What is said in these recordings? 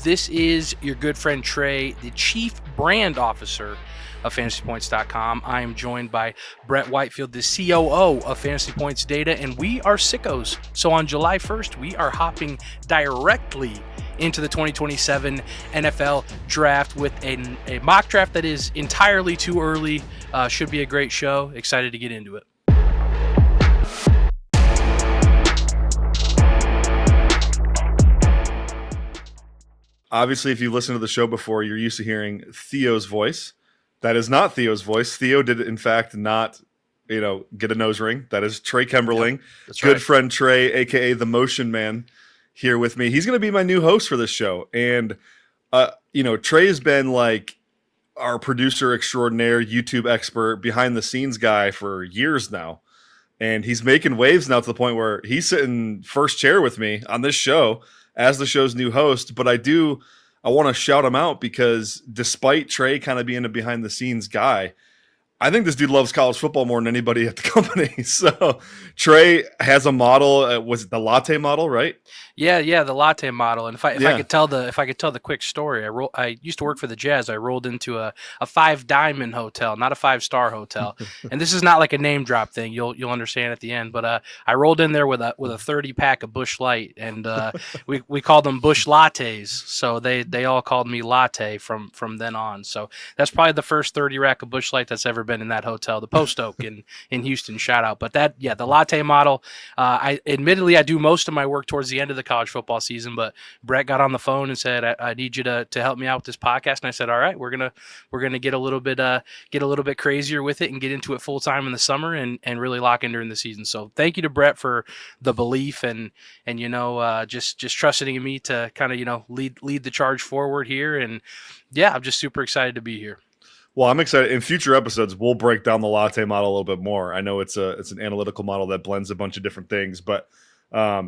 This is your good friend Trey, the Chief Brand Officer of FantasyPoints.com. I am joined by Brett Whitefield, the COO of Fantasy Points Data, and we are sickos. So on July 1st, we are hopping directly into the 2027 NFL Draft with a mock draft that is entirely too early. Should be a great show. Excited to get into it. Obviously, if you listen to the show before, you're used to hearing Theo's voice. That is not Theo's voice. Theo did, in fact, not, get a nose ring. That is Trey Kamberling, good friend Trey, a.k.a. the Motion Man, here with me. He's going to be my new host for this show. And, Trey has been like our producer extraordinaire, YouTube expert, behind-the-scenes guy for years now. And he's making waves now to the point where he's sitting first chair with me on this show as the show's new host. But I want to shout him out because despite Trey kind of being a behind-the-scenes guy, I think this dude loves college football more than anybody at the company. So Trey has a model. Was it the Latte model, right? Yeah, the Latte model. And if I could tell the quick story, I used to work for the Jazz. I rolled into a 5-diamond hotel, not a 5-star hotel. And this is not like a name drop thing. You'll understand at the end. But I rolled in there with a 30-pack of Busch Light, and we called them Busch Lattes. So they all called me Latte from then on. So that's probably the first 30-rack of Busch Light that's ever been in that hotel, the Post Oak in Houston. Shout out. But the Latte model. I do most of my work towards the end of the college football season, but Brett got on the phone and said, I need you to help me out with this podcast. And I said, all right, we're gonna get a little bit crazier with it and get into it full time in the summer and really lock in during the season. So thank you to Brett for the belief and just trusting in me to kind of lead the charge forward here. And yeah, I'm just super excited to be here. Well, I'm excited. In future episodes, we'll break down the Latte model a little bit more. I know it's an analytical model that blends a bunch of different things, but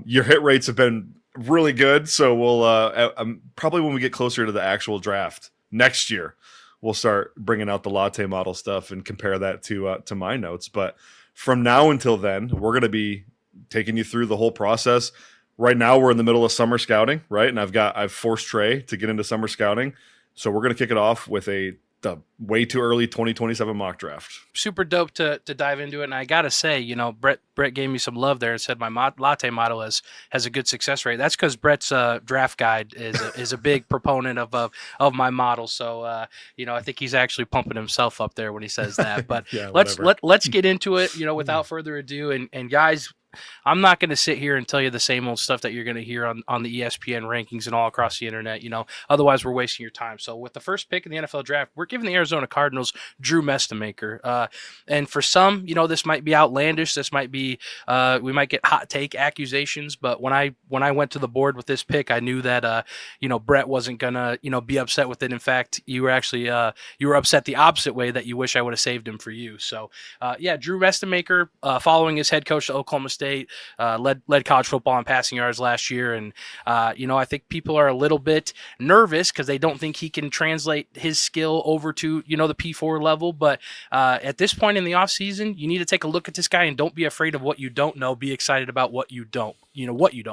your hit rates have been really good. So we'll probably when we get closer to the actual draft next year, we'll start bringing out the Latte model stuff and compare that to my notes. But from now until then, we're going to be taking you through the whole process. Right now, we're in the middle of summer scouting, right? And I've forced Trey to get into summer scouting, so we're going to kick it off with the way too early 2027 mock draft. Super dope to dive into it. And I got to say, Brett gave me some love there and said my Latte model has a good success rate. That's because Brett's draft guide is a big proponent of my model. So, I think he's actually pumping himself up there when he says that. But yeah, let's get into it, without further ado. And guys, I'm not going to sit here and tell you the same old stuff that you're going to hear on the ESPN rankings and all across the internet. Otherwise we're wasting your time. So with the first pick in the NFL draft, we're giving the Arizona Cardinals Drew Mestemaker. And for some, this might be outlandish. This might be, we might get hot take accusations. But when I went to the board with this pick, I knew that, Brett wasn't going to, be upset with it. In fact, you were actually, you were upset the opposite way, that you wish I would have saved him for you. So Drew Mestemaker, following his head coach to Oklahoma State, led college football in passing yards last year. And, I think people are a little bit nervous because they don't think he can translate his skill over to, the P4 level. But at this point in the offseason, you need to take a look at this guy and don't be afraid of what you don't know. Be excited about what you don't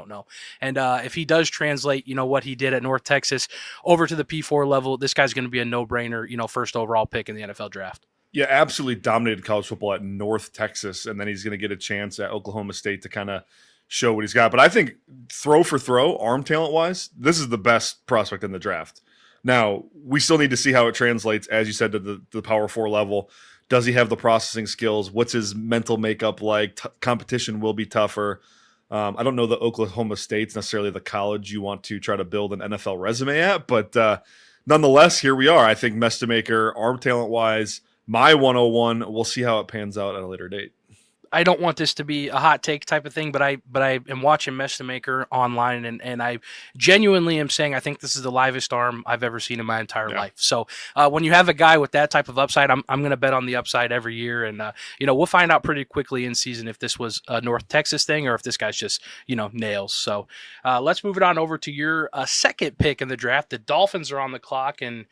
know. And if he does translate, what he did at North Texas over to the P4 level, this guy's going to be a no-brainer, first overall pick in the NFL draft. Yeah, absolutely dominated college football at North Texas, and then he's going to get a chance at Oklahoma State to kind of show what he's got. But I think throw for throw, arm talent-wise, this is the best prospect in the draft. Now, we still need to see how it translates, as you said, to the Power 4 level. Does he have the processing skills? What's his mental makeup like? Competition will be tougher. I don't know that Oklahoma State's necessarily the college you want to try to build an NFL resume at, but nonetheless, here we are. I think Mestemaker, arm talent-wise, my 101, we'll see how it pans out at a later date. I don't want this to be a hot take type of thing, but I am watching Mestemaker online, and I genuinely am saying I think this is the livest arm I've ever seen in my entire life. So when you have a guy with that type of upside, I'm going to bet on the upside every year, and we'll find out pretty quickly in season if this was a North Texas thing or if this guy's just nails. So let's move it on over to your second pick in the draft. The Dolphins are on the clock, and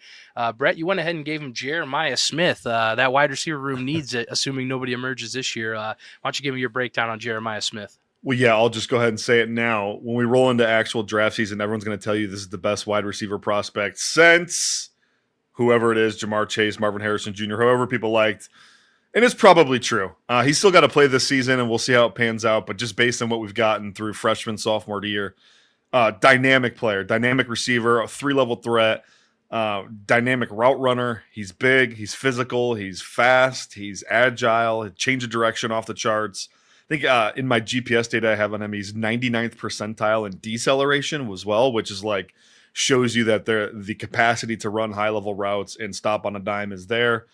Brett, you went ahead and gave him Jeremiah Smith. That wide receiver room needs it, assuming nobody emerges this year. Why don't you give me your breakdown on Jeremiah Smith? Well, yeah, I'll just go ahead and say it now. When we roll into actual draft season, everyone's going to tell you this is the best wide receiver prospect since whoever it is, Jamar Chase, Marvin Harrison Jr., whoever people liked. And it's probably true. He's still got to play this season, and we'll see how it pans out. But just based on what we've gotten through freshman, sophomore year, dynamic player, dynamic receiver, a 3-level threat, dynamic route runner. He's big, he's physical, he's fast, he's agile, change of direction off the charts. I think in my GPS data I have on him, he's 99th percentile in deceleration as well, which is like shows you that the capacity to run high level routes and stop on a dime is there.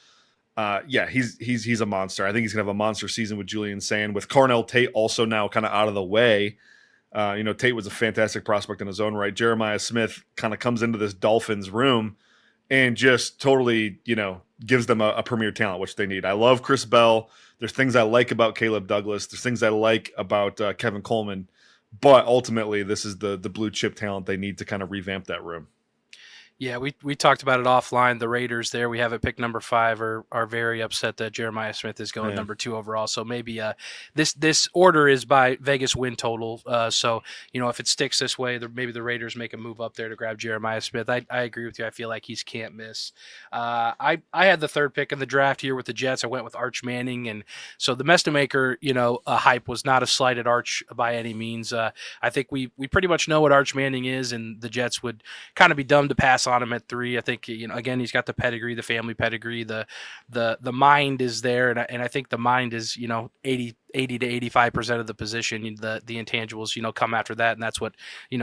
Yeah, he's a monster. I think he's gonna have a monster season with Julian Sand, with Carnell Tate also now kind of out of the way. Tate was a fantastic prospect in his own right. Jeremiah Smith kind of comes into this Dolphins room and just totally, gives them a premier talent, which they need. I love Chris Bell. There's things I like about Caleb Douglas. There's things I like about Kevin Coleman. But ultimately, this is the blue chip talent they need to kind of revamp that room. Yeah, we talked about it offline. The Raiders there, we have it picked number 5, are very upset that Jeremiah Smith is going number 2 overall. So maybe this order is by Vegas win total. So if it sticks this way, maybe the Raiders make a move up there to grab Jeremiah Smith. I agree with you. I feel like he's can't miss. I had the 3rd pick in the draft here with the Jets. I went with Arch Manning, and so the Mestemaker hype was not a slight at Arch by any means. I think we pretty much know what Arch Manning is, and the Jets would kind of be dumb to pass on him at 3. I think again, he's got the pedigree, the family pedigree, the mind is there, and I think the mind is 80 to 85% of the position. The intangibles come after that, and that's what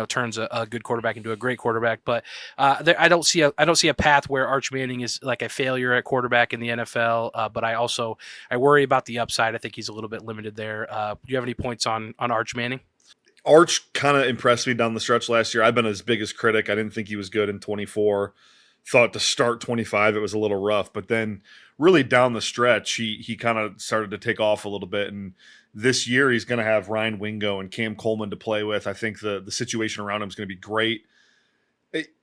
turns a good quarterback into a great quarterback. But I don't see a path where Arch Manning is like a failure at quarterback in the NFL. But I worry about the upside. I think he's a little bit limited there. Do you have any points on Arch Manning? Arch kind of impressed me down the stretch last year. I've been his biggest critic. I didn't think he was good in 24. Thought to start 25, it was a little rough. But then really down the stretch, he kind of started to take off a little bit. And this year he's going to have Ryan Wingo and Cam Coleman to play with. I think the situation around him is going to be great.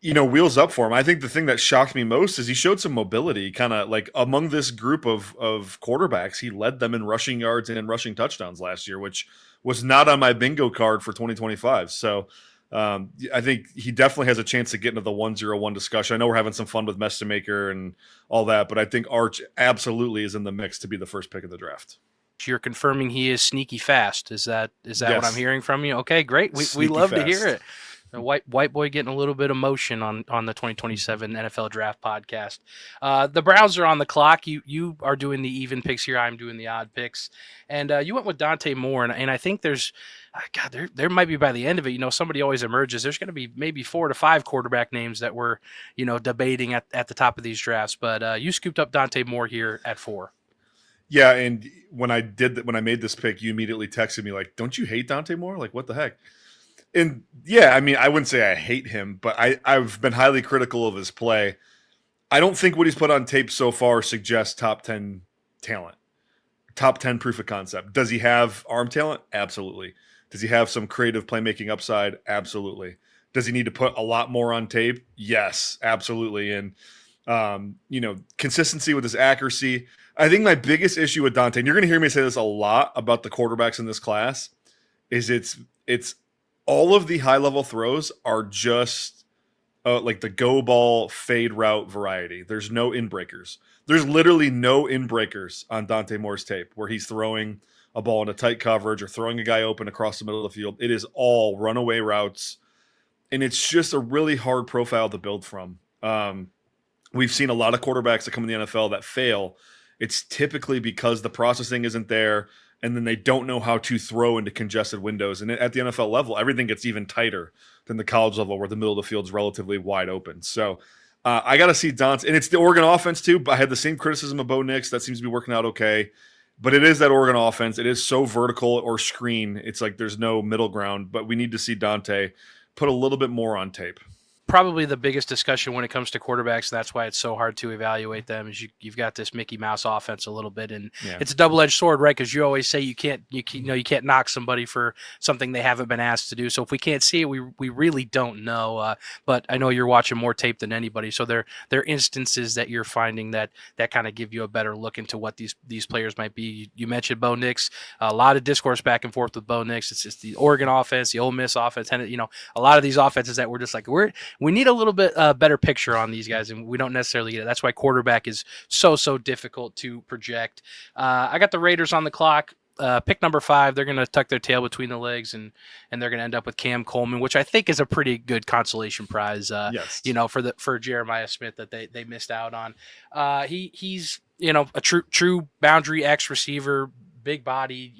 Wheels up for him. I think the thing that shocked me most is he showed some mobility, kind of like among this group of quarterbacks. He led them in rushing yards and in rushing touchdowns last year, which was not on my bingo card for 2025. So I think he definitely has a chance to get into the 101 discussion. I know we're having some fun with Mestemaker and all that, but I think Arch absolutely is in the mix to be the first pick of the draft. You're confirming he is sneaky fast. Is that Yes. what I'm hearing from you? Okay, great. We love to hear it. A white boy getting a little bit of motion on the 2027 NFL Draft podcast. The Browns are on the clock. You are doing the even picks here. I'm doing the odd picks. And you went with Dante Moore, and I think there's there might be by the end of it, somebody always emerges. There's going to be maybe 4 to 5 quarterback names that we're, debating at the top of these drafts. But you scooped up Dante Moore here at 4. Yeah, and when I made this pick, you immediately texted me like, "Don't you hate Dante Moore? Like, what the heck?" And yeah, I mean, I wouldn't say I hate him, but I've been highly critical of his play. I don't think what he's put on tape so far suggests top 10 talent, top 10 proof of concept. Does he have arm talent? Absolutely. Does he have some creative playmaking upside? Absolutely. Does he need to put a lot more on tape? Yes, absolutely. And, consistency with his accuracy. I think my biggest issue with Dante, and you're going to hear me say this a lot about the quarterbacks in this class, is it's all of the high-level throws are just like the go ball fade route variety. There's no in-breakers. There's literally no in-breakers on Dante Moore's tape where he's throwing a ball into tight coverage or throwing a guy open across the middle of the field. It is all runaway routes, and it's just a really hard profile to build from. We've seen a lot of quarterbacks that come in the NFL that fail. It's typically because the processing isn't there, and then they don't know how to throw into congested windows. And at the NFL level, everything gets even tighter than the college level where the middle of the field is relatively wide open. So I got to see Dante. And it's the Oregon offense too. I had the same criticism of Bo Nix. That seems to be working out okay. But it is that Oregon offense. It is so vertical or screen. It's like there's no middle ground. But we need to see Dante put a little bit more on tape. probably the biggest discussion when it comes to quarterbacks. And that's why it's so hard to evaluate them. Is you've got this Mickey Mouse offense a little bit, and it's a double-edged sword, right? Because you always say you can't knock somebody for something they haven't been asked to do. So if we can't see it, we really don't know. But I know you're watching more tape than anybody, so there are instances that you're finding that kind of give you a better look into what these players might be. You mentioned Bo Nix, a lot of discourse back and forth with Bo Nix. It's just the Oregon offense, the Ole Miss offense, and a lot of these offenses that we're just like we need a little bit better picture on these guys, and we don't necessarily get it. That's why quarterback is so difficult to project. I got the Raiders on the clock. Pick number 5, they're going to tuck their tail between the legs, and they're going to end up with Cam Coleman, which I think is a pretty good consolation prize. Yes. For Jeremiah Smith that they missed out on. He's a true boundary X receiver, big body.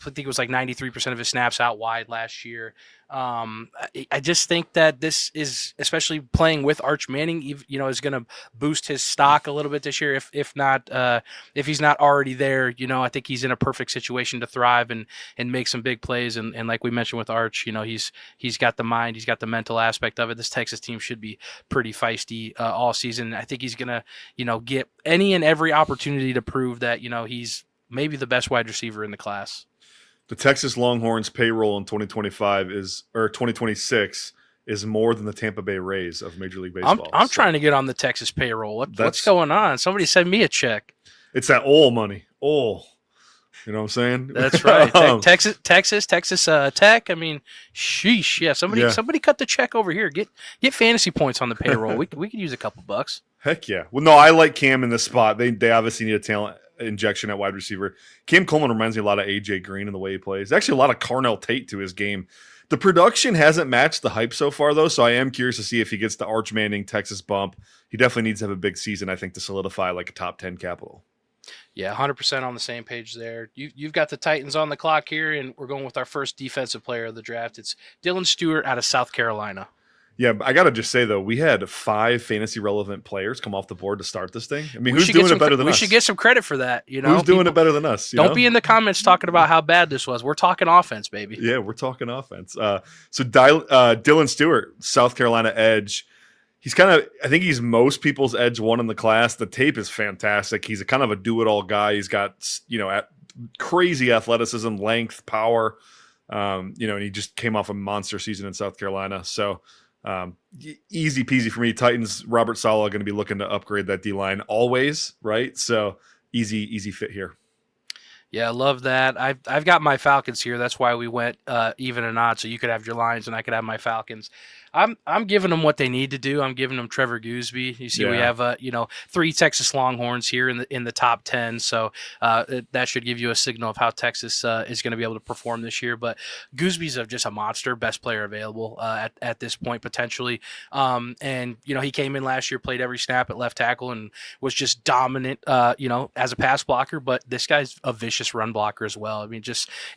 I think it was like 93% of his snaps out wide last year. I just think that this is, especially playing with Arch Manning, is going to boost his stock a little bit this year. If he's not already there, I think he's in a perfect situation to thrive and make some big plays. And like we mentioned with Arch, he's got the mind, he's got the mental aspect of it. This Texas team should be pretty feisty all season. I think he's going to, get any and every opportunity to prove that, he's maybe the best wide receiver in the class. The Texas Longhorns payroll in 2026 is more than the Tampa Bay Rays of Major League Baseball. I'm trying to get on the Texas payroll. What's going on? Somebody send me a check. It's that oil money. Oil. You know what I'm saying? That's right. Texas Tech. I mean, sheesh. Yeah. Somebody cut the check over here. Get fantasy points on the payroll. we could use a couple bucks. Heck yeah. Well, no, I like Cam in this spot. They obviously need a talent injection at wide receiver. Cam Coleman reminds me a lot of AJ Green in the way he plays. Actually, a lot of Carnell Tate to his game. The production hasn't matched the hype so far, though, so I am curious to see if he gets the Arch Manning Texas bump. He definitely needs to have a big season, I think, to solidify like a top 10 capital. Yeah, 100% on the same page there. You've got the Titans on the clock here, and we're going with our first defensive player of the draft. It's Dylan Stewart out of South Carolina. Yeah, I got to just say, though, we had 5 fantasy-relevant players come off the board to start this thing. I mean, who's doing it better than us? We should get some credit for that. Who's doing it better than us? Don't be in the comments talking about how bad this was. We're talking offense, baby. Yeah, we're talking offense. So Dylan Stewart, South Carolina edge. He's I think he's most people's edge one in the class. The tape is fantastic. He's a kind of a do-it-all guy. He's got, crazy athleticism, length, power. And he just came off a monster season in South Carolina. So, easy peasy for me. Titans, Robert Saleh going to be looking to upgrade that D-line always, right? So easy fit here. Yeah, I love that. I've got my Falcons here. That's why we went even and odd, so you could have your Lions and I could have my Falcons. I'm giving them what they need to do. I'm giving them Trevor Goosby. You see, we have 3 Texas Longhorns here in the top 10. So that should give you a signal of how Texas is going to be able to perform this year. But Goosby's just a monster, best player available at this point potentially. And he came in last year, played every snap at left tackle, and was just dominant. As a pass blocker. But this guy's a vicious run blocker as well. I mean,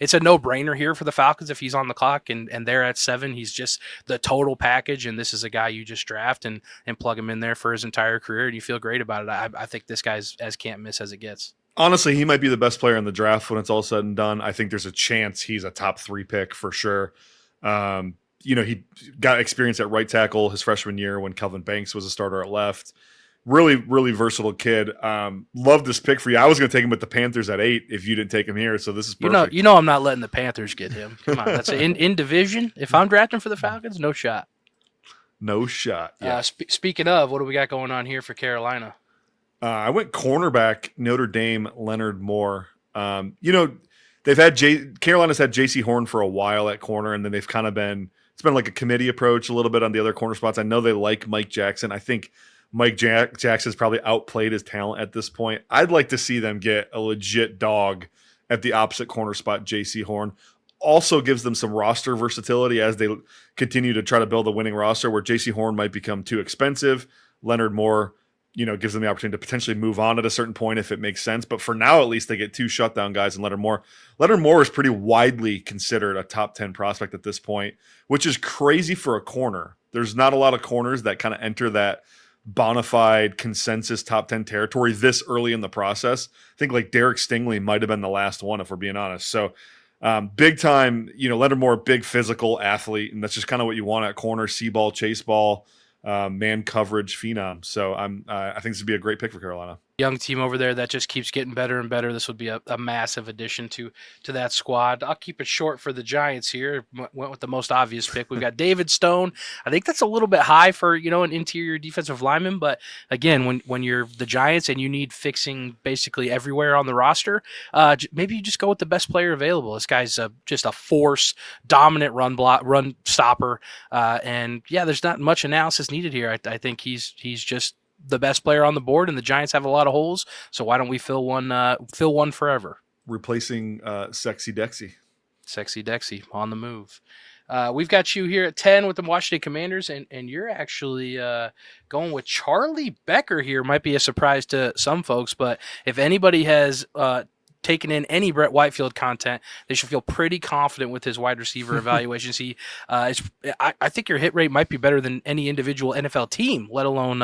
it's a no-brainer here for the Falcons if he's on the clock and they're at 7. He's just the total package, and this is a guy you just draft and plug him in there for his entire career, and you feel great about it. I think this guy's as can't miss as it gets. Honestly, he might be the best player in the draft when it's all said and done. I think there's a chance he's a top 3 pick for sure. He got experience at right tackle his freshman year when Kelvin Banks was a starter at left. Really, really versatile kid. Love this pick for you. I was going to take him with the Panthers at 8 if you didn't take him here, so this is perfect. I'm not letting the Panthers get him. Come on, that's in division. If I'm drafting for the Falcons, no shot. No shot. Yeah. Speaking of, what do we got going on here for Carolina? I went cornerback Notre Dame Leonard Moore. They've had Carolina's had J.C. Horn for a while at corner, and then they've kind of it's been like a committee approach a little bit on the other corner spots. I know they like Mike Jackson. I think Mike Jackson's probably outplayed his talent at this point. I'd like to see them get a legit dog at the opposite corner spot, J.C. Horn. Also gives them some roster versatility as they continue to try to build a winning roster where J.C. Horn might become too expensive. Leonard Moore, gives them the opportunity to potentially move on at a certain point if it makes sense. But for now, at least, they get 2 shutdown guys in Leonard Moore. Leonard Moore is pretty widely considered a top 10 prospect at this point, which is crazy for a corner. There's not a lot of corners that kind of enter that bona fide consensus top 10 territory this early in the process. I think like Derek Stingley might have been the last one, if we're being honest. So Big time, Leonard Moore, big physical athlete, and that's just kind of what you want at corner, see ball, chase ball, man coverage phenom. So I think this would be a great pick for Carolina. Young team over there that just keeps getting better and better. This would be a massive addition to that squad. I'll keep it short for the Giants here. Went with the most obvious pick. We've got David Stone. I think that's a little bit high for an interior defensive lineman, but again, when you're the Giants and you need fixing basically everywhere on the roster, maybe you just go with the best player available. This guy's just a force, dominant run stopper, and yeah, there's not much analysis needed here. I think he's just the best player on the board, and the Giants have a lot of holes, so why don't we fill one forever? Replacing Sexy Dexy on the move. We've got you here at 10 with the Washington Commanders, and you're actually going with Charlie Becker here. Might be a surprise to some folks, but if anybody has taken in any Brett Whitefield content, they should feel pretty confident with his wide receiver evaluations. I think your hit rate might be better than any individual NFL team, let alone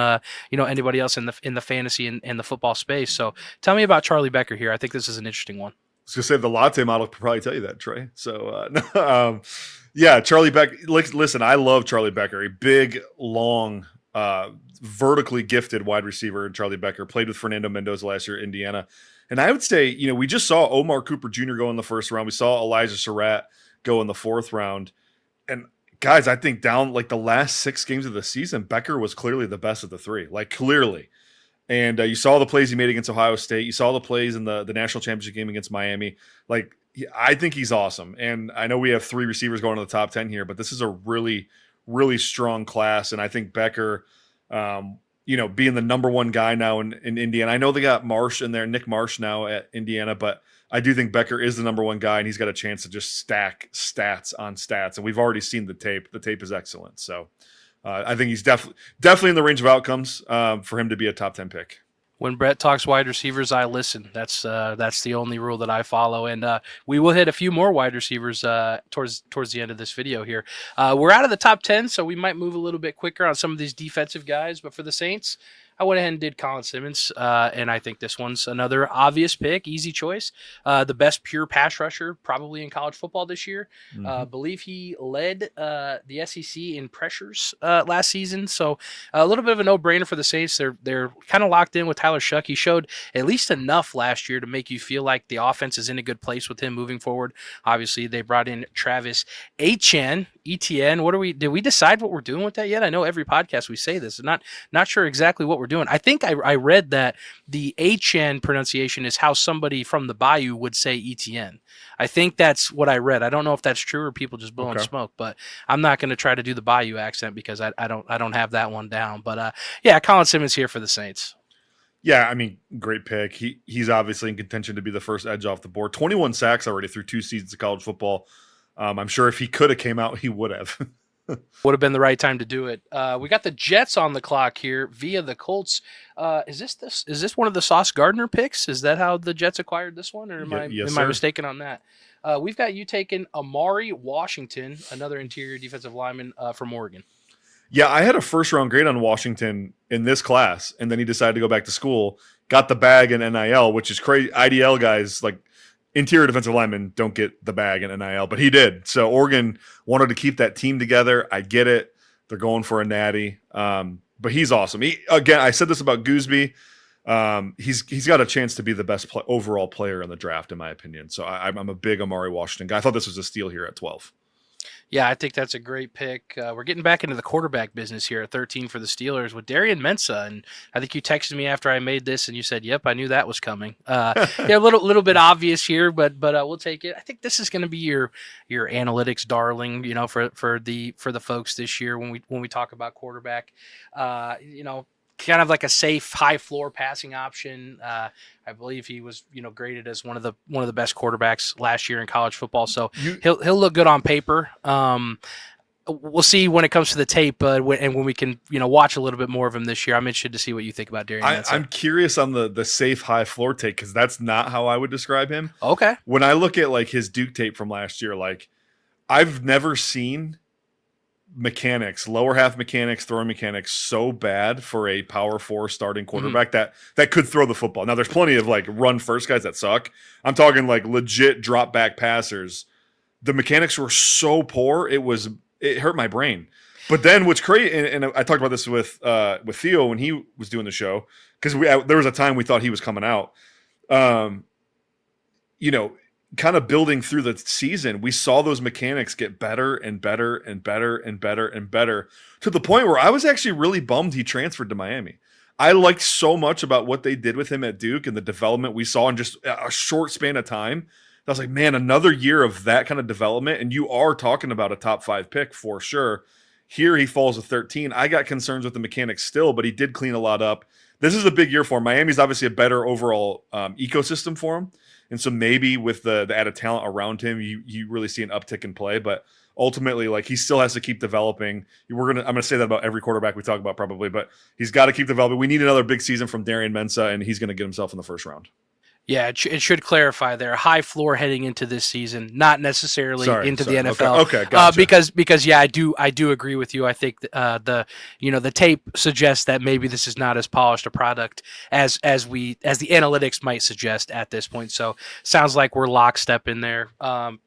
anybody else in the fantasy and the football space. So tell me about Charlie Becker here. I think this is an interesting one. I was gonna say the Latte model could probably tell you that, Trey. So yeah, Charlie Becker. Listen, I love Charlie Becker, a big, long, vertically gifted wide receiver. Charlie Becker played with Fernando Mendoza last year at Indiana. And I would say, we just saw Omar Cooper Jr. go in the first round. We saw Elijah Surratt go in the fourth round. And guys, I think down like the last 6 games of the season, Becker was clearly the best of the 3, like clearly. And you saw the plays he made against Ohio State. You saw the plays in the national championship game against Miami. Like, I think he's awesome. And I know we have 3 receivers going to the top 10 here, but this is a really, really strong class. And I think Becker, being the number 1 guy now in Indiana. I know they got Marsh in there, Nick Marsh now at Indiana, but I do think Becker is the number 1 guy, and he's got a chance to just stack stats on stats. And we've already seen the tape. The tape is excellent. So I think he's definitely in the range of outcomes for him to be a top 10 pick. When Brett talks wide receivers, I listen. That's the only rule that I follow, and we will hit a few more wide receivers towards the end of this video here. We're out of the top 10, so we might move a little bit quicker on some of these defensive guys. But for the Saints, I went ahead and did Colin Simmons, and I think this one's another obvious pick, easy choice. The best pure pass rusher probably in college football this year. Believe he led the SEC in pressures last season, so a little bit of a no-brainer for the Saints. They're kind of locked in with Tyler Shuck. He showed at least enough last year to make you feel like the offense is in a good place with him moving forward. Obviously, they brought in Travis Etienne. Did we decide what we're doing with that yet? I know every podcast we say this. I'm not sure exactly what we're doing. I think I read that the HN pronunciation is how somebody from the Bayou would say Etienne. I think that's what I read. I don't know if that's true or people just blowing smoke, but I'm not going to try to do the Bayou accent because I don't have that one down. But yeah, Colin Simmons here for the Saints. Yeah, I mean, great pick. He's obviously in contention to be the first edge off the board. 21 sacks already through 2 seasons of college football. I'm sure if he could have came out, he would have. Would have been the right time to do it. We got the Jets on the clock here via the Colts. Is this one of the Sauce Gardner picks? Is that how the Jets acquired this one, or am I mistaken on that? We've got you taking Amari Washington, another interior defensive lineman from Oregon. Yeah, I had a first-round grade on Washington in this class, and then he decided to go back to school, got the bag in NIL, which is crazy. IDL guys, like interior defensive linemen, don't get the bag in NIL, but he did. So Oregon wanted to keep that team together. I get it. They're going for a natty, but he's awesome. Again, I said this about Goosby. He's got a chance to be the best overall player in the draft, in my opinion. So I'm a big Amari Washington guy. I thought this was a steal here at 12. Yeah, I think that's a great pick. We're getting back into the quarterback business here at 13 for the Steelers with Darian Mensah, and I think you texted me after I made this, and you said, "Yep, I knew that was coming." Yeah, a little bit obvious here, but we'll take it. I think this is going to be your analytics darling, for the folks this year when we talk about quarterback. Kind of like a safe, high floor passing option. I believe he was, graded as one of the best quarterbacks last year in college football. So he'll look good on paper. We'll see when it comes to the tape, and when we can, watch a little bit more of him this year. I'm interested to see what you think about Darian Mensah. I'm curious on the safe high floor take because that's not how I would describe him. Okay. When I look at like his Duke tape from last year, like I've never seen mechanics, lower half mechanics, throwing mechanics so bad for a power 4 starting quarterback that could throw the football. Now there's plenty of like run first guys that suck. I'm talking like legit drop back passers the mechanics were so poor, it hurt my brain. But then what's crazy, and I talked about this with Theo when he was doing the show, because there was a time we thought he was coming out. You know, kind of building through the season, we saw those mechanics get better and better and better and better and better to the point where I was actually really bummed he transferred to Miami. I liked so much about what they did with him at Duke and the development we saw in just a short span of time. I was like, man, another year of that kind of development, and you are talking about a top 5 pick for sure. Here he falls to 13. I got concerns with the mechanics still, but he did clean a lot up. This is a big year for him. Miami's obviously a better overall ecosystem for him. And so maybe with the added talent around him, you really see an uptick in play. But ultimately, like, he still has to keep developing. I'm gonna say that about every quarterback we talk about probably, but he's got to keep developing. We need another big season from Darian Mensah, and he's going to get himself in the first round. Yeah, it should clarify there. High floor heading into this season, not necessarily into the NFL. Okay, gotcha. Because yeah, I do agree with you. I think the tape suggests that maybe this is not as polished a product as the analytics might suggest at this point. So sounds like we're lockstep in there.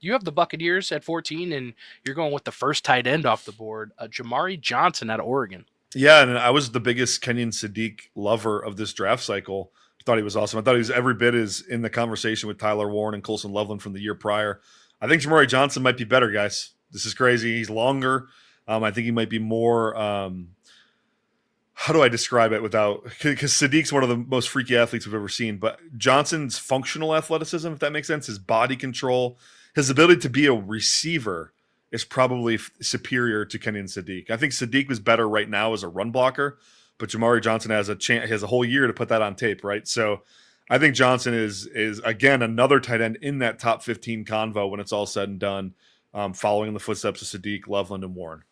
You have the Buccaneers at 14, and you're going with the first tight end off the board, Jamari Johnson out of Oregon. Yeah, and I was the biggest Kenyon Sadiq lover of this draft cycle. Thought he was awesome. I thought he was every bit as in the conversation with Tyler Warren and Colson Loveland from the year prior. I think Jamari Johnson might be better, guys. This is crazy. He's longer. I think he might be more. How do I describe it without? Because Sadiq's one of the most freaky athletes we've ever seen. But Johnson's functional athleticism, if that makes sense, his body control, his ability to be a receiver is probably superior to Kenyon Sadiq. I think Sadiq was better right now as a run blocker. But Jamari Johnson has a whole year to put that on tape, right? So I think Johnson is again another tight end in that top 15 convo when it's all said and done, following in the footsteps of Sadiq, Loveland, and Warren.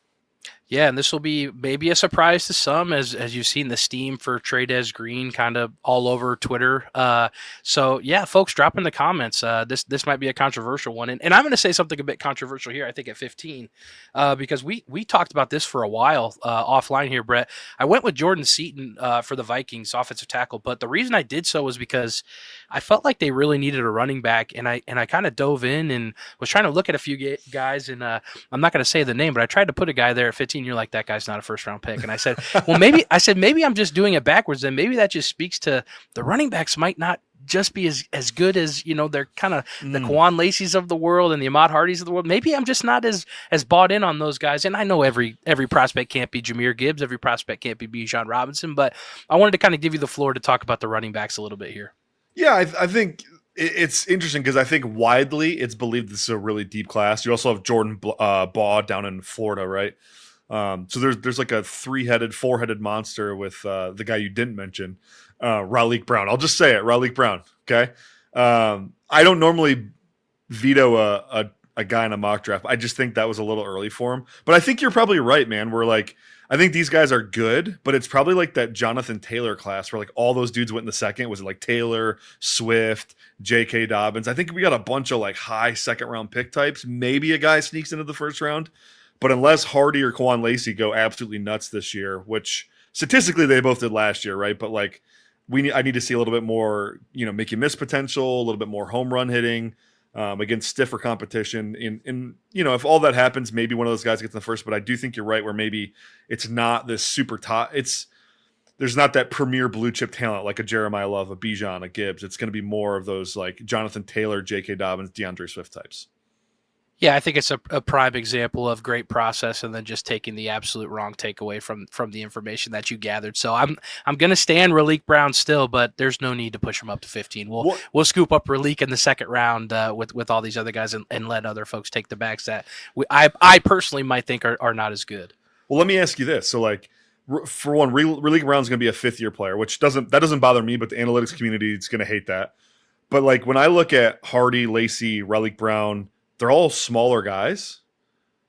Yeah, and this will be maybe a surprise to some, as you've seen the steam for Trey Green kind of all over Twitter. So yeah, folks, drop in the comments. This might be a controversial one, and I'm going to say something a bit controversial here. I think at 15, because we talked about this for a while offline here, Brett. I went with Jordan Seaton for the Vikings offensive tackle, but the reason I did so was because I felt like they really needed a running back, and I kind of dove in and was trying to look at a few guys, and I'm not going to say the name, but I tried to put a guy there at 15. You're like, that guy's not a first round pick. And I said, well, maybe I'm just doing it backwards. And maybe that just speaks to the running backs might not just be as good as, they're kind of the Quan Lacey's of the world and the Ahmad Hardys of the world. Maybe I'm just not as bought in on those guys. And I know every prospect can't be Jahmyr Gibbs. Every prospect can't be Bijan Robinson, but I wanted to kind of give you the floor to talk about the running backs a little bit here. Yeah, I think it's interesting because I think widely it's believed this is a really deep class. You also have Jordan Baugh down in Florida, right? So there's like a four-headed monster with the guy you didn't mention, Raleek Brown. I'll just say it, Raleek Brown. Okay. I don't normally veto a guy in a mock draft. I just think that was a little early for him. But I think you're probably right, man. I think these guys are good, but it's probably like that Jonathan Taylor class where like all those dudes went in the second. Was it like Taylor, Swift, J.K. Dobbins? I think we got a bunch of like high second round pick types. Maybe a guy sneaks into the first round. But unless Hardy or Quan Lacey go absolutely nuts this year, which statistically they both did last year, right? But like I need to see a little bit more, make you miss potential, a little bit more home run hitting against stiffer competition. In if all that happens, maybe one of those guys gets in the first. But I do think you're right, where maybe it's not this super top. There's not that premier blue chip talent like a Jeremiah Love, a Bijan, a Gibbs. It's going to be more of those like Jonathan Taylor, J.K. Dobbins, DeAndre Swift types. Yeah, I think it's a prime example of great process and then just taking the absolute wrong takeaway from the information that you gathered. So I'm going to stand Raleek Brown still, but there's no need to push him up to 15. We'll scoop up Raleek in the second round with all these other guys and let other folks take the backs that I personally might think are not as good. Well, let me ask you this. So like, for one, Raleek Brown's going to be a fifth-year player, which doesn't bother me, but the analytics community is going to hate that. But like when I look at Hardy, Lacey, Raleek Brown, they're all smaller guys.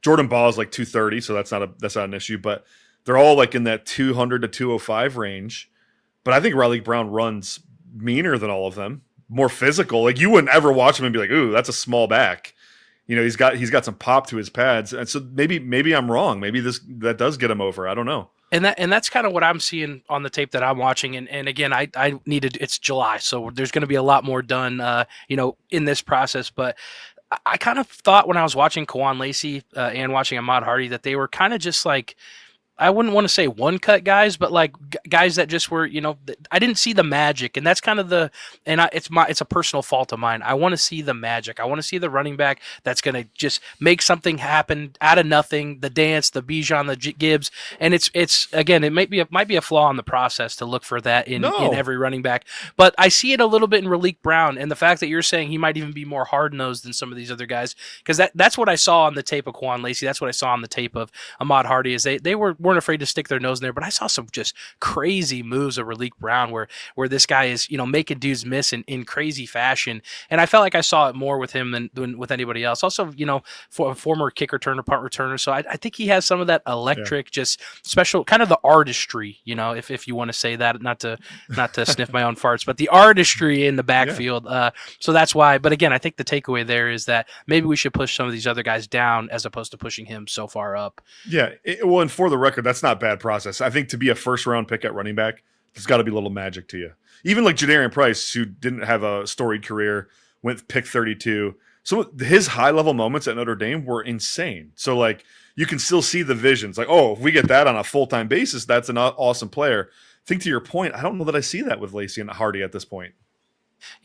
Jordan Baugh is like 230, so that's not an issue. But they're all like in that 200 to 205 range. But I think Raleek Brown runs meaner than all of them, more physical. Like you wouldn't ever watch him and be like, "Ooh, that's a small back." He's got some pop to his pads, and so maybe I'm wrong. Maybe that does get him over. I don't know. And that's kind of what I'm seeing on the tape that I'm watching. And again, I needed, it's July, so there's going to be a lot more done, in this process. But I kind of thought when I was watching Kawan Lacey and watching Ahmad Hardy that they were kind of just like, I wouldn't want to say one cut guys, but like guys that just were, I didn't see the magic, and that's kind of it's a personal fault of mine. I want to see the magic. I want to see the running back that's going to just make something happen out of nothing. The dance, the Bijan, the Gibbs, and it's again, it might be a flaw in the process to look for that in every running back, but I see it a little bit in Raleek Brown, and the fact that you're saying he might even be more hard nosed than some of these other guys, because that's what I saw on the tape of Kawan Lacey. That's what I saw on the tape of Ahmad Hardy. Is they weren't afraid to stick their nose in there, but I saw some just crazy moves of Raleek Brown where this guy is, making dudes miss in crazy fashion. And I felt like I saw it more with him than with anybody else. Also, for a former kick returner, punt returner. So I think he has some of that electric, just special kind of the artistry, if you want to say that, not to sniff my own farts, but the artistry in the backfield. Yeah. So that's why, but again, I think the takeaway there is that maybe we should push some of these other guys down as opposed to pushing him so far up. Yeah. Well, and for the record, that's not bad process. I think to be a first round pick at running back, there's got to be a little magic to you. Even like Jadarian Price, who didn't have a storied career, went pick 32. So his high level moments at Notre Dame were insane. So like you can still see the visions. Like, oh, if we get that on a full time basis, that's an awesome player. I think to your point, I don't know that I see that with Lacey and Hardy at this point.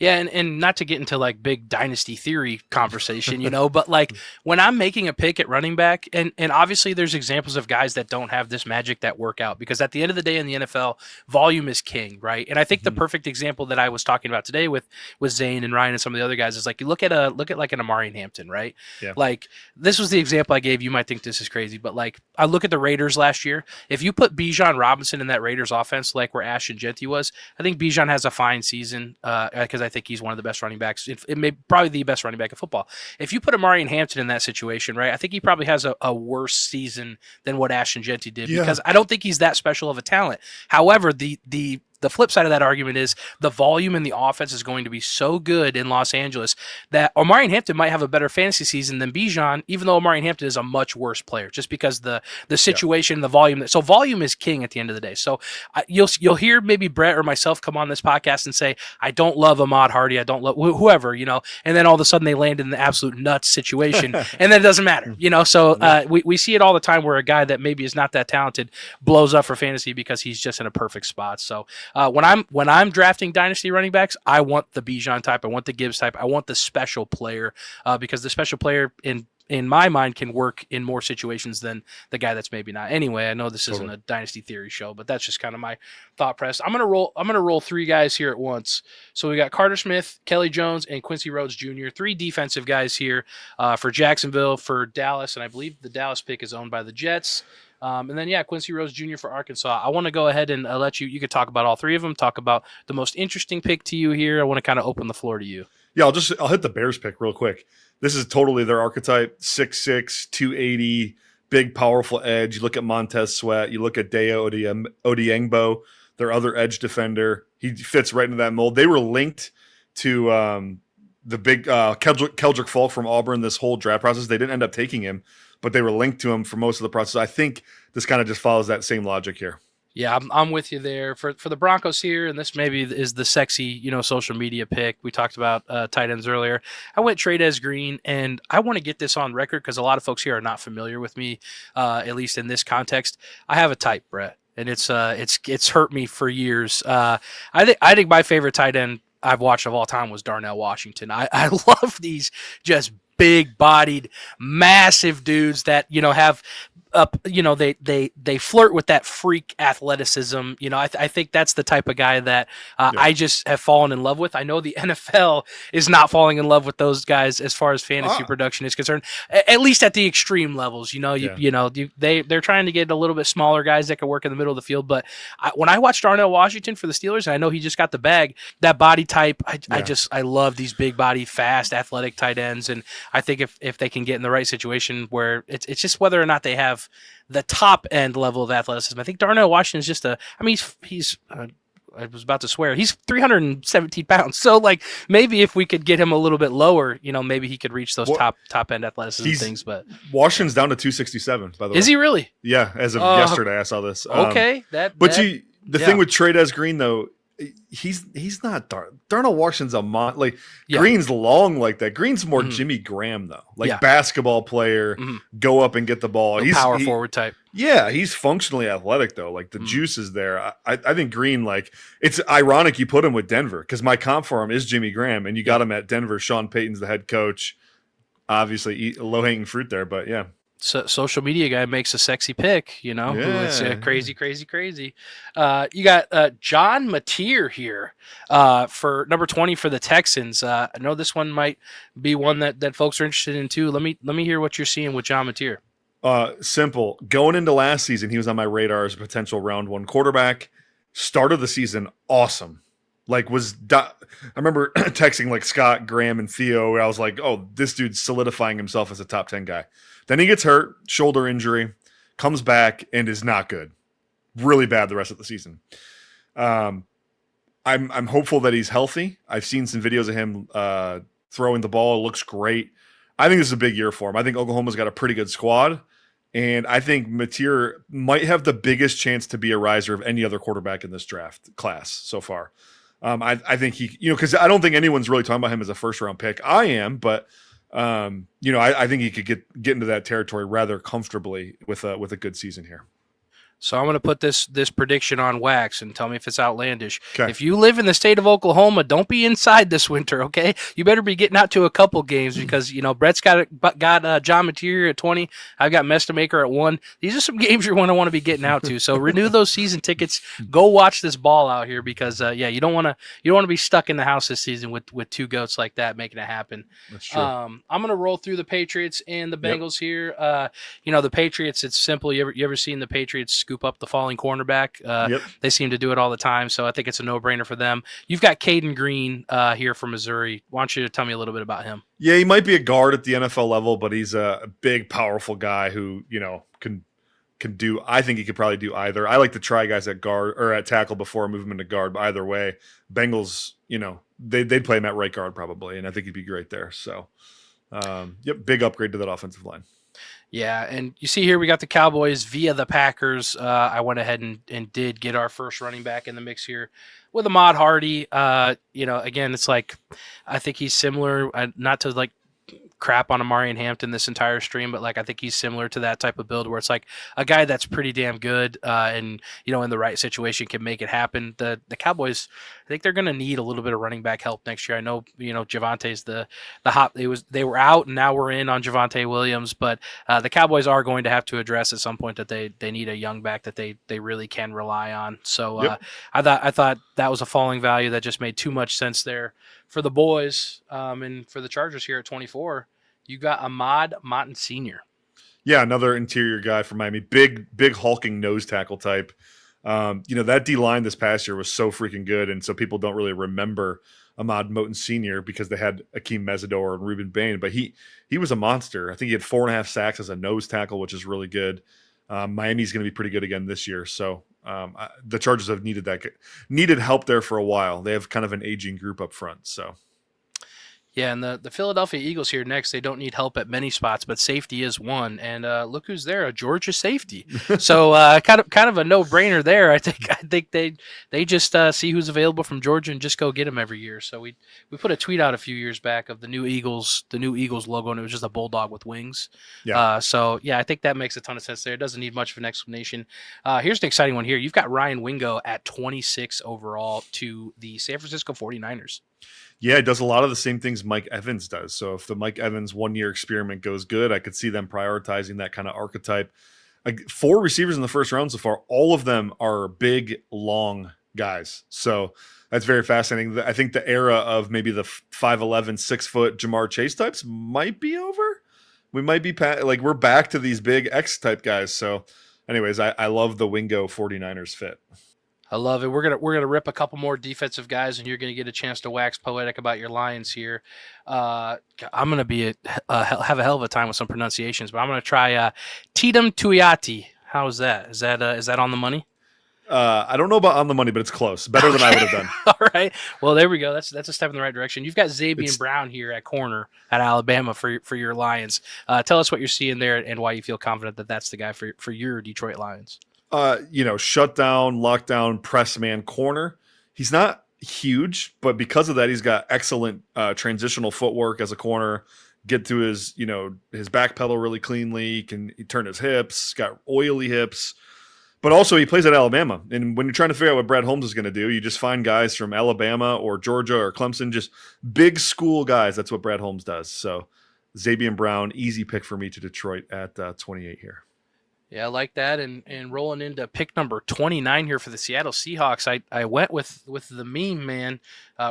Yeah, and not to get into like big dynasty theory conversation, but like when I'm making a pick at running back, and obviously there's examples of guys that don't have this magic that work out, because at the end of the day in the NFL, volume is king, right? And I think the perfect example that I was talking about today with Zane and Ryan and some of the other guys is like you look at like an Amari Hampton, right? Yeah. Like this was the example I gave. You might think this is crazy, but like I look at the Raiders last year. If you put Bijan Robinson in that Raiders offense, like where Ashton Genty was, I think Bijan has a fine season. Because I think he's one of the best running backs. It may probably the best running back in football. If you put Amari Hampton in that situation, right, I think he probably has a worse season than what Ashton Genty did, because I don't think he's that special of a talent. However, the flip side of that argument is the volume in the offense is going to be so good in Los Angeles that Omarion Hampton might have a better fantasy season than Bijan, even though Omarion Hampton is a much worse player, just because the situation, the volume. So volume is king at the end of the day. So you'll hear maybe Brett or myself come on this podcast and say, I don't love Ahmad Hardy, I don't love whoever, and then all of a sudden they land in the absolute nuts situation, and then it doesn't matter, So we see it all the time where a guy that maybe is not that talented blows up for fantasy because he's just in a perfect spot. So when I'm drafting dynasty running backs, I want the Bijan type, I want the Gibbs type, I want the special player, because the special player in my mind can work in more situations than the guy that's maybe not. Anyway, I know this isn't a dynasty theory show, but that's just kind of my thought press. I'm gonna roll three guys here at once. So we got Carter Smith, Kelly Jones, and Quincy Rhodes Jr. Three defensive guys here for Jacksonville, for Dallas, and I believe the Dallas pick is owned by the Jets. And then, Quincy Rhodes Jr. for Arkansas. I want to go ahead and let you could talk about all three of them, talk about the most interesting pick to you here. I want to kind of open the floor to you. Yeah, I'll hit the Bears pick real quick. This is totally their archetype, 6'6", 280, big, powerful edge. You look at Montez Sweat. You look at Deo Odiengbo, their other edge defender. He fits right into that mold. They were linked to the big Keldrick Falk from Auburn this whole draft process. They didn't end up taking him, but they were linked to him for most of the process. I think this kind of just follows that same logic here. Yeah, I'm with you there. For the Broncos here, and this maybe is the sexy, social media pick. We talked about tight ends earlier. I went Trey Green, and I want to get this on record because a lot of folks here are not familiar with me, at least in this context. I have a type, Brett, and it's hurt me for years. I think my favorite tight end I've watched of all time was Darnell Washington. I love these just big-bodied, massive dudes that have they flirt with that freak athleticism. I think that's the type of guy that I just have fallen in love with. I know the NFL is not falling in love with those guys as far as fantasy production is concerned, at least at the extreme levels. They're trying to get a little bit smaller guys that can work in the middle of the field. But when I watched Darnell Washington for the Steelers, and I know he just got the bag, that body type, I love these big body, fast, athletic tight ends. And I think if they can get in the right situation where it's just whether or not they have the top end level of athleticism. I think Darnell Washington is just he's I was about to swear, he's 317 pounds. So like maybe if we could get him a little bit lower, maybe he could reach those top end athleticism things. But Washington's down to 267, by the way. Is he really? Yeah, as of yesterday I saw this. Okay. The thing with Trey Green though, he's not Darnell Washington's a like Yeah. Green's long like that. Green's more Mhm. Jimmy Graham though, like Yeah. basketball player, Mhm. go up and get the ball. The power forward type. Yeah, he's functionally athletic though. Like the juice is there. I think Green, like it's ironic you put him with Denver because my comp for him is Jimmy Graham, and you got him at Denver. Sean Payton's the head coach. Obviously, low hanging fruit there, but yeah. So, social media guy makes a sexy pick, you know, who is crazy. You got John Mateer here for number 20 for the Texans. I know this one might be one that folks are interested in too. Let me hear what you're seeing with John Mateer. Simple. Going into last season, he was on my radar as a potential round 1 quarterback. Start of the season, awesome. Like I remember texting like Scott, Graham, and Theo. Where I was like, "Oh, this dude's solidifying himself as a top 10 guy." Then he gets hurt, shoulder injury, comes back, and is not good. Really bad the rest of the season. I'm hopeful that he's healthy. I've seen some videos of him throwing the ball. It looks great. I think this is a big year for him. I think Oklahoma's got a pretty good squad, and I think Mateer might have the biggest chance to be a riser of any other quarterback in this draft class so far. I think he, because I don't think anyone's really talking about him as a first-round pick. I am, but I think he could get into that territory rather comfortably with a good season here. So I'm going to put this prediction on wax and tell me if it's outlandish. Okay. If you live in the state of Oklahoma, don't be inside this winter, okay? You better be getting out to a couple games because, Brett's got John Mateer at 20. I've got Mestemaker at 1. These are some games you're going to want to be getting out to. So renew those season tickets. Go watch this ball out here because, you don't want to be stuck in the house this season with two goats like that making it happen. That's true. I'm going to roll through the Patriots and the Bengals here. The Patriots, it's simple. You ever seen the Patriots scoop up the falling cornerback? They seem to do it all the time, so I think it's a no-brainer for them. You've got Caden Green here from Missouri. Why don't you tell me a little bit about him? Yeah, he might be a guard at the NFL level, but he's a big, powerful guy who can do. I think he could probably do either. I like to try guys at guard or at tackle before I move him into guard. But either way, Bengals, they'd play him at right guard probably, and I think he'd be great there. So, big upgrade to that offensive line. Yeah, and you see here we got the Cowboys via the Packers. I went ahead and did get our first running back in the mix here with Ahmad Hardy. Again, it's like I think he's similar, not to like crap on Amari and Hampton this entire stream, but like I think he's similar to that type of build where it's like a guy that's pretty damn good and in the right situation can make it happen. The Cowboys, I think they're going to need a little bit of running back help next year. I know Javante's the hot. They were out and now we're in on Javonte Williams, but the Cowboys are going to have to address at some point that they need a young back that they really can rely on. So I thought that was a falling value that just made too much sense there for the boys. And for the Chargers here at 24, you got Ahmad Martin Sr. Yeah, another interior guy from Miami. Big hulking nose tackle type. That D-line this past year was so freaking good, and so people don't really remember Ahmad Moten Sr. because they had Akeem Mesidor and Reuben Bain, but he was a monster. I think he had 4.5 sacks as a nose tackle, which is really good. Miami's going to be pretty good again this year, so the Chargers have needed help there for a while. They have kind of an aging group up front, so. Yeah, and the Philadelphia Eagles here next, they don't need help at many spots, but safety is one. And look who's there, a Georgia safety. So kind of a no-brainer there. I think they just see who's available from Georgia and just go get them every year. So we put a tweet out a few years back of the new Eagles logo, and it was just a bulldog with wings. Yeah. I think that makes a ton of sense there. It doesn't need much of an explanation. Here's the exciting one here. You've got Ryan Wingo at 26 overall to the San Francisco 49ers. Yeah, it does a lot of the same things Mike Evans does. So if the Mike Evans 1-year experiment goes good, I could see them prioritizing that kind of archetype. 4 receivers in the first round so far, all of them are big, long guys. So that's very fascinating. I think the era of maybe the 5'11", 6-foot Jamar Chase types might be over. We might be we're back to these big X-type guys. So anyways, I love the Wingo 49ers fit. I love it. We're gonna rip a couple more defensive guys, and you're gonna get a chance to wax poetic about your Lions here. I'm gonna be have a hell of a time with some pronunciations, but I'm gonna try Tatum Tuiati. How is that? Is that on the money? I don't know about on the money, but it's close. Better than I would have done. All right. Well, there we go. That's a step in the right direction. You've got Zabien Brown here at corner at Alabama for your Lions. Tell us what you're seeing there and why you feel confident that that's the guy for your Detroit Lions. Shut down, lockdown, press man corner. he's not huge, but because of that, he's got excellent transitional footwork as a corner. Get to his, his back pedal really cleanly. He turn his hips. Got oily hips, but also he plays at Alabama. And when you're trying to figure out what Brad Holmes is going to do, you just find guys from Alabama or Georgia or Clemson, just big school guys. That's what Brad Holmes does. So Zabien Brown, easy pick for me to Detroit at 28 here. Yeah, I like that. And rolling into pick number 29 here for the Seattle Seahawks, I went with the meme man,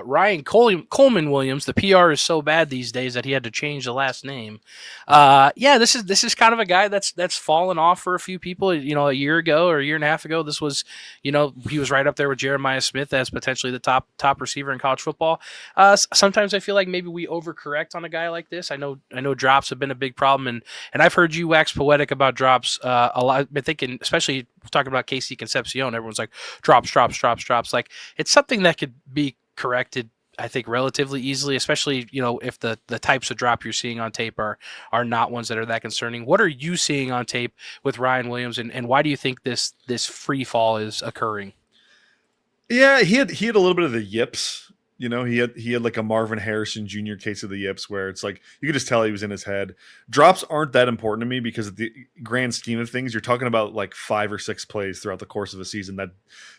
Ryan Coleman-Williams. The PR is so bad these days that he had to change the last name. This is kind of a guy that's fallen off for a few people. A year ago or a year and a half ago, this was, he was right up there with Jeremiah Smith as potentially the top receiver in college football. Sometimes I feel like maybe we overcorrect on a guy like this. I know drops have been a big problem, and I've heard you wax poetic about drops a lot. I've been thinking, especially talking about Casey Concepcion, everyone's like drops. Like, it's something that could be corrected, I think, relatively easily, especially if the types of drop you're seeing on tape are not ones that are that concerning. What are you seeing on tape with Ryan Williams, and why do you think this free fall is occurring? Yeah, he had a little bit of the yips. He had like a Marvin Harrison Jr. case of the yips where it's like you could just tell he was in his head. Drops aren't that important to me because of the grand scheme of things, you're talking about like 5 or 6 plays throughout the course of a season that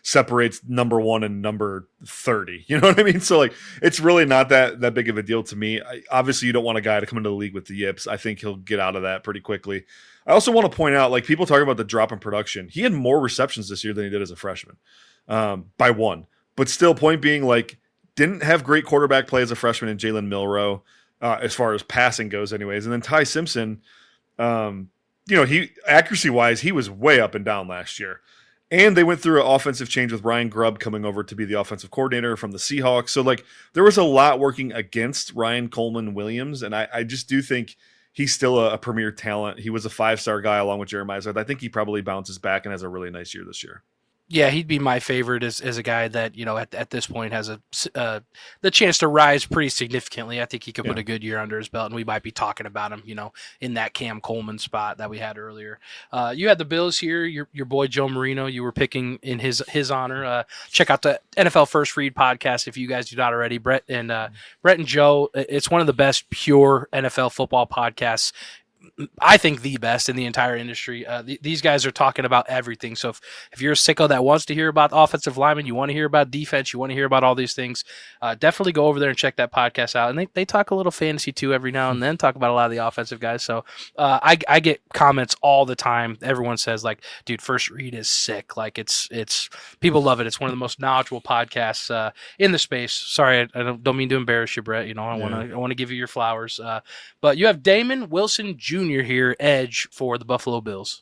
separates number 1 and number 30. You know what I mean? So like it's really not that big of a deal to me. Obviously, you don't want a guy to come into the league with the yips. I think he'll get out of that pretty quickly. I also want to point out, like, people talking about the drop in production. He had more receptions this year than he did as a freshman, by 1. But still, point being, like, didn't have great quarterback play as a freshman in Jalen Milroe, as far as passing goes anyways. And then Ty Simpson, he accuracy-wise, he was way up and down last year. And they went through an offensive change with Ryan Grubb coming over to be the offensive coordinator from the Seahawks. So, like, there was a lot working against Ryan Coleman-Williams, and I just do think he's still a premier talent. He was a 5-star guy along with Jeremiah Smith. I think he probably bounces back and has a really nice year this year. Yeah, he'd be my favorite as a guy that, at this point has the chance to rise pretty significantly. I think he could put a good year under his belt, and we might be talking about him, in that Cam Coleman spot that we had earlier. You had the Bills here. Your boy Joe Marino, you were picking in his honor. Check out the NFL First Read podcast if you guys do not already. Brett and Joe, it's one of the best pure NFL football podcasts. I think the best in the entire industry. These guys are talking about everything. So if you're a sicko that wants to hear about offensive linemen, you want to hear about defense, you want to hear about all these things, definitely go over there and check that podcast out. And they talk a little fantasy too every now and then, talk about a lot of the offensive guys. So I get comments all the time. Everyone says, like, dude, First Read is sick. Like, it's people love it. It's one of the most knowledgeable podcasts in the space. Sorry, I don't mean to embarrass you, Brett. I want to give you your flowers. But you have Damon Wilson Jr. here, edge for the Buffalo Bills.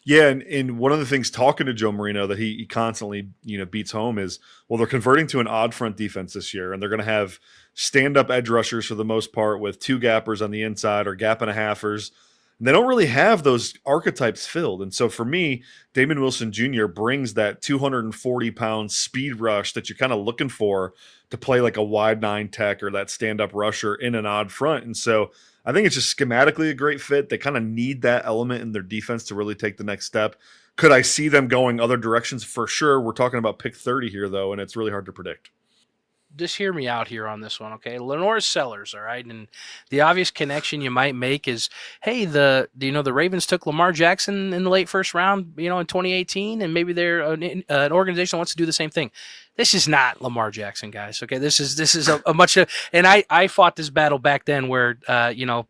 Yeah, and one of the things talking to Joe Marino that he constantly beats home is, well, they're converting to an odd front defense this year, and they're going to have stand-up edge rushers for the most part with 2 gappers on the inside or gap and a halfers. And they don't really have those archetypes filled. And so for me, Damon Wilson Jr. brings that 240-pound speed rush that you're kind of looking for to play like a wide 9 tech or that stand-up rusher in an odd front. And so I think it's just schematically a great fit. They kind of need that element in their defense to really take the next step. Could I see them going other directions? For sure. We're talking about pick 30 here, though, and it's really hard to predict. Just hear me out here on this one, okay? LaNorris Sellers, all right? And the obvious connection you might make is, hey, the Ravens took Lamar Jackson in the late first round, in 2018, and maybe they're an organization that wants to do the same thing. This is not Lamar Jackson, guys. Okay, this is a much, and I fought this battle back then where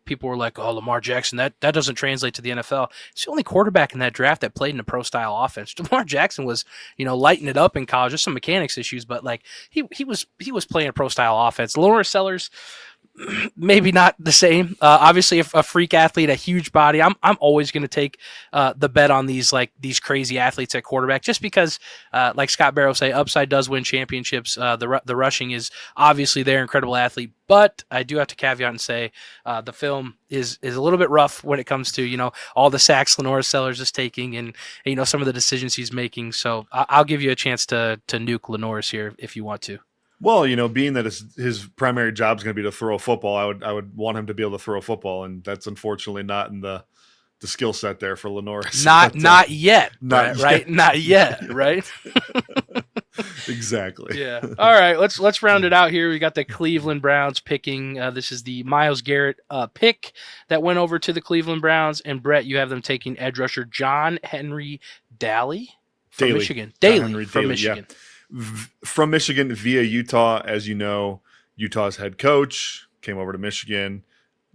people were like, oh, Lamar Jackson, that doesn't translate to the NFL. It's the only quarterback in that draft that played in a pro style offense. Lamar Jackson was lighting it up in college. Just some mechanics issues, but like he was playing a pro style offense. LaNorris Sellers, maybe not the same. Obviously, a freak athlete, a huge body. I'm always going to take the bet on these crazy athletes at quarterback, just because, like Scott Barrow say, upside does win championships. The rushing is obviously their incredible athlete, but I do have to caveat and say the film is a little bit rough when it comes to all the sacks LaNorris Sellers is taking and some of the decisions he's making. So I'll give you a chance to nuke LaNorris here if you want to. Well, being that his primary job is going to be to throw a football, I would want him to be able to throw a football, and that's unfortunately not in the skill set there for LaNorris. Not yet, right? Not yet, right? Exactly. Yeah. All right. Let's round it out here. We got the Cleveland Browns picking. This is the Myles Garrett pick that went over to the Cleveland Browns. And Brett, you have them taking edge rusher John Henry Daley from Michigan. Daley from Michigan. Yeah. From Michigan via Utah, as you know, Utah's head coach came over to Michigan.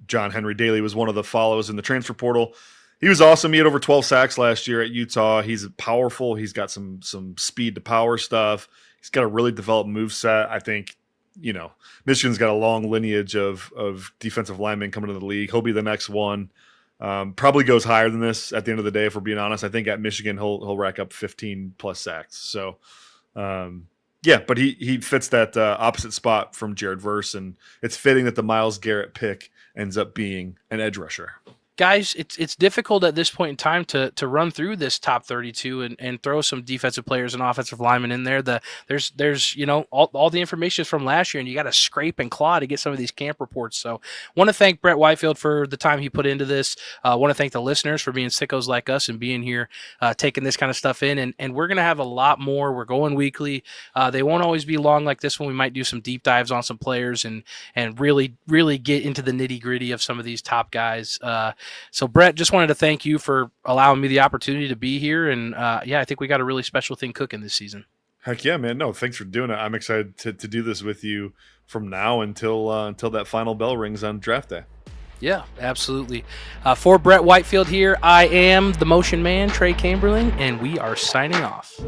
John Henry Daley was one of the follows in the transfer portal. He was awesome. He had over 12 sacks last year at Utah. He's powerful. He's got some speed to power stuff. He's got a really developed move set. I think, Michigan's got a long lineage of defensive linemen coming to the league. He'll be the next one. Probably goes higher than this at the end of the day, if we're being honest. I think at Michigan he'll rack up 15 plus sacks. So, but he fits that opposite spot from Jared Verse, and it's fitting that the Myles Garrett pick ends up being an edge rusher. Guys, it's difficult at this point in time to run through this top 32 and throw some defensive players and offensive linemen in there. There's all the information is from last year, and you got to scrape and claw to get some of these camp reports. So want to thank Brett Whitefield for the time he put into this. Want to thank the listeners for being sickos like us and being here, taking this kind of stuff in. And we're going to have a lot more. We're going weekly. They won't always be long like this one. We might do some deep dives on some players and really, really get into the nitty gritty of some of these top guys. So, Brett, just wanted to thank you for allowing me the opportunity to be here. And, I think we got a really special thing cooking this season. Heck yeah, man. No, thanks for doing it. I'm excited to do this with you from now until that final bell rings on draft day. Yeah, absolutely. For Brett Whitefield here, I am the motion man, Trey Kamberling, and we are signing off.